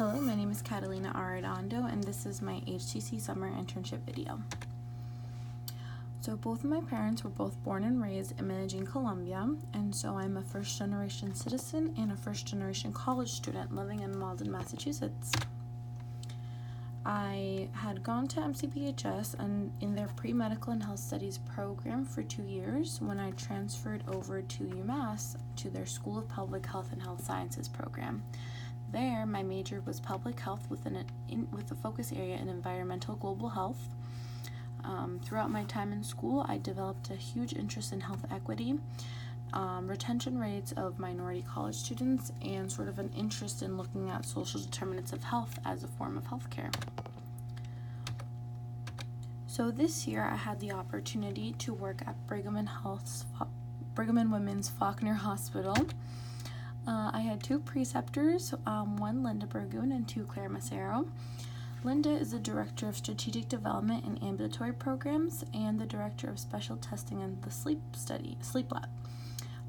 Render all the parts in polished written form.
Hello, my name is Catalina Arredondo, and this is my HCC summer internship video. So both of my parents were both born and raised in Medellin, Colombia, and so I'm a first-generation citizen and a first-generation college student living in Malden, Massachusetts. I had gone to MCPHS and in their pre-medical and health studies program for 2 years when I transferred over to UMass to their School of Public Health and Health Sciences program. There, my major was public health with a focus area in environmental global health. Throughout my time in school, I developed a huge interest in health equity, retention rates of minority college students, and sort of an interest in looking at social determinants of health as a form of healthcare. So this year, I had the opportunity to work at Brigham and Women's Faulkner Hospital. I had 2 preceptors, one Linda Burgoon and 2 Claire Macero. Linda is the Director of Strategic Development and Ambulatory Programs and the Director of Special Testing in the Sleep Lab,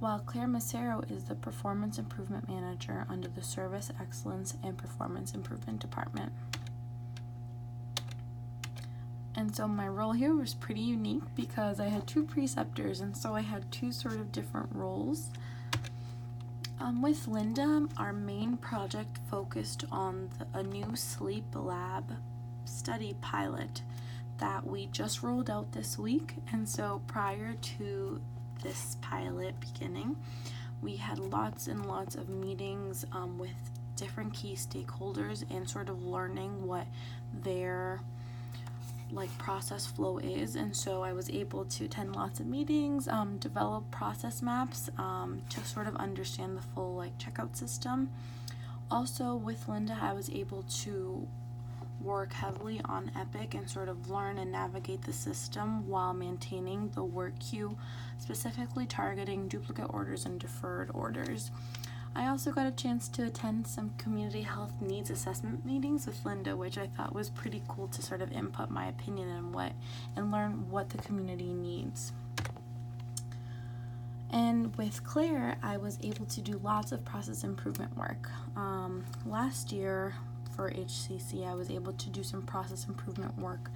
while Claire Macero is the Performance Improvement Manager under the Service Excellence and Performance Improvement Department. And so my role here was pretty unique because I had 2 preceptors, and so I had 2 sort of different roles. With Linda, our main project focused on a new sleep lab study pilot that we just rolled out this week. And so prior to this pilot beginning, we had lots and lots of meetings with different key stakeholders and sort of learning what their process flow is. And so I was able to attend lots of meetings, develop process maps to sort of understand the full checkout system. Also with Linda, I was able to work heavily on Epic and sort of learn and navigate the system while maintaining the work queue, specifically targeting duplicate orders and deferred orders. I also got a chance to attend some community health needs assessment meetings with Linda, which I thought was pretty cool to sort of input my opinion and learn what the community needs. And with Claire, I was able to do lots of process improvement work. Last year for HCC, I was able to do some process improvement work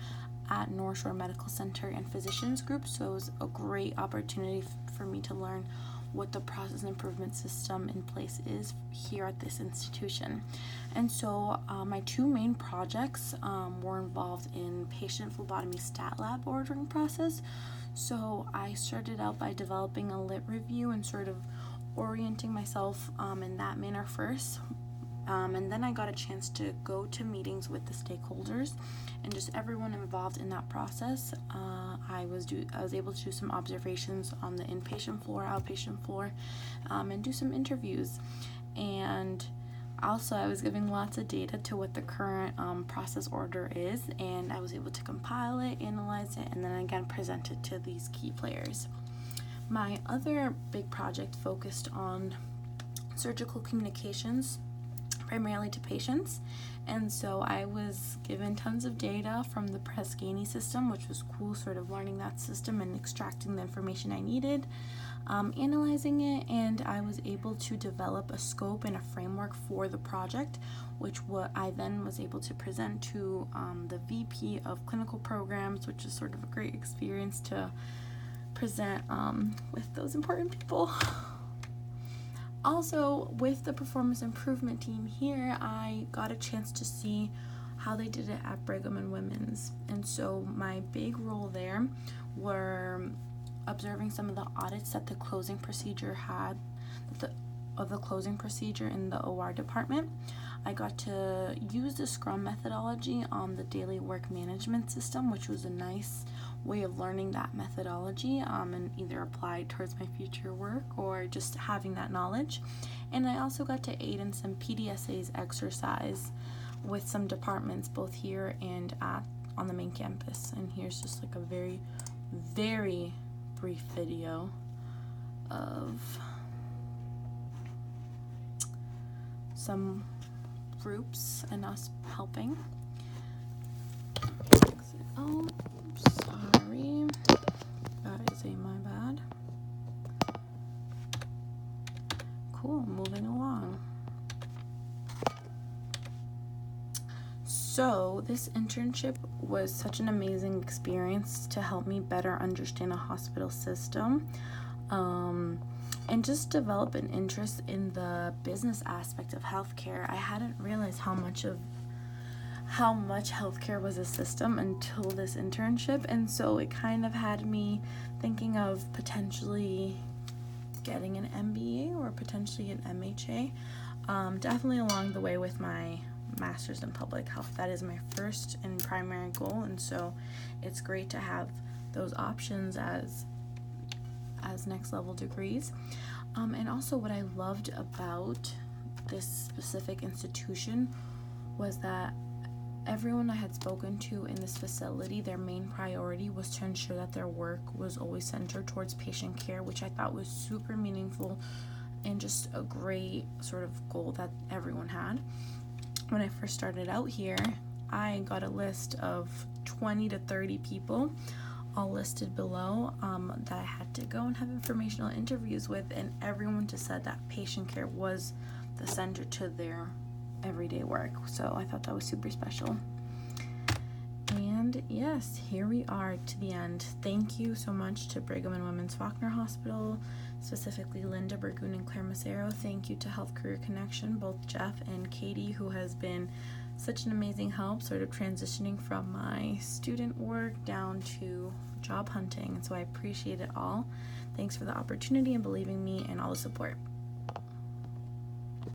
at North Shore Medical Center and physicians group, so it was a great opportunity for me to learn what the process improvement system in place is here at this institution. And so my 2 main projects were involved in patient phlebotomy stat lab ordering process. So I started out by developing a lit review and sort of orienting myself in that manner first. And then I got a chance to go to meetings with the stakeholders and just everyone involved in that process. I was able to do some observations on the inpatient floor, outpatient floor, and do some interviews. And also I was giving lots of data to what the current process order is, and I was able to compile it, analyze it, and then again present it to these key players. My other big project focused on surgical communications, primarily to patients, and so I was given tons of data from the Press Ganey system, which was cool, sort of learning that system and extracting the information I needed, analyzing it, and I was able to develop a scope and a framework for the project, which I then was able to present to the VP of clinical programs, which is sort of a great experience to present with those important people. Also, with the performance improvement team here, I got a chance to see how they did it at Brigham and Women's. And so my big role there were observing some of the audits that the closing procedure had, of the closing procedure in the OR department. I got to use the Scrum methodology on the daily work management system, which was a nice way of learning that methodology and either apply towards my future work or just having that knowledge. And I also got to aid in some PDSA's exercise with some departments both here and on the main campus. And here's just a very, very brief video of some groups and us helping. Oh, sorry, that is my bad. Cool, moving along. So this internship was such an amazing experience to help me better understand a hospital system, and just develop an interest in the business aspect of healthcare. I hadn't realized how much healthcare was a system until this internship, and so it kind of had me thinking of potentially getting an MBA or potentially an MHA, definitely along the way with my master's in public health. That is my first and primary goal, and so it's great to have those options as next level degrees. And also what I loved about this specific institution was that everyone I had spoken to in this facility, their main priority was to ensure that their work was always centered towards patient care, which I thought was super meaningful and just a great sort of goal that everyone had. When I first started out here, I got a list of 20 to 30 people, all listed below, that I had to go and have informational interviews with, and everyone just said that patient care was the center to their everyday work. So I thought that was super special. And yes, here we are to the end. Thank you so much to Brigham and Women's Faulkner Hospital, specifically Linda Burgoon and Claire Massero. Thank you to Health Career Connection, both Jeff and Katie, who has been such an amazing help sort of transitioning from my student work down to job hunting. And so I appreciate it all. Thanks for the opportunity and believing me and all the support.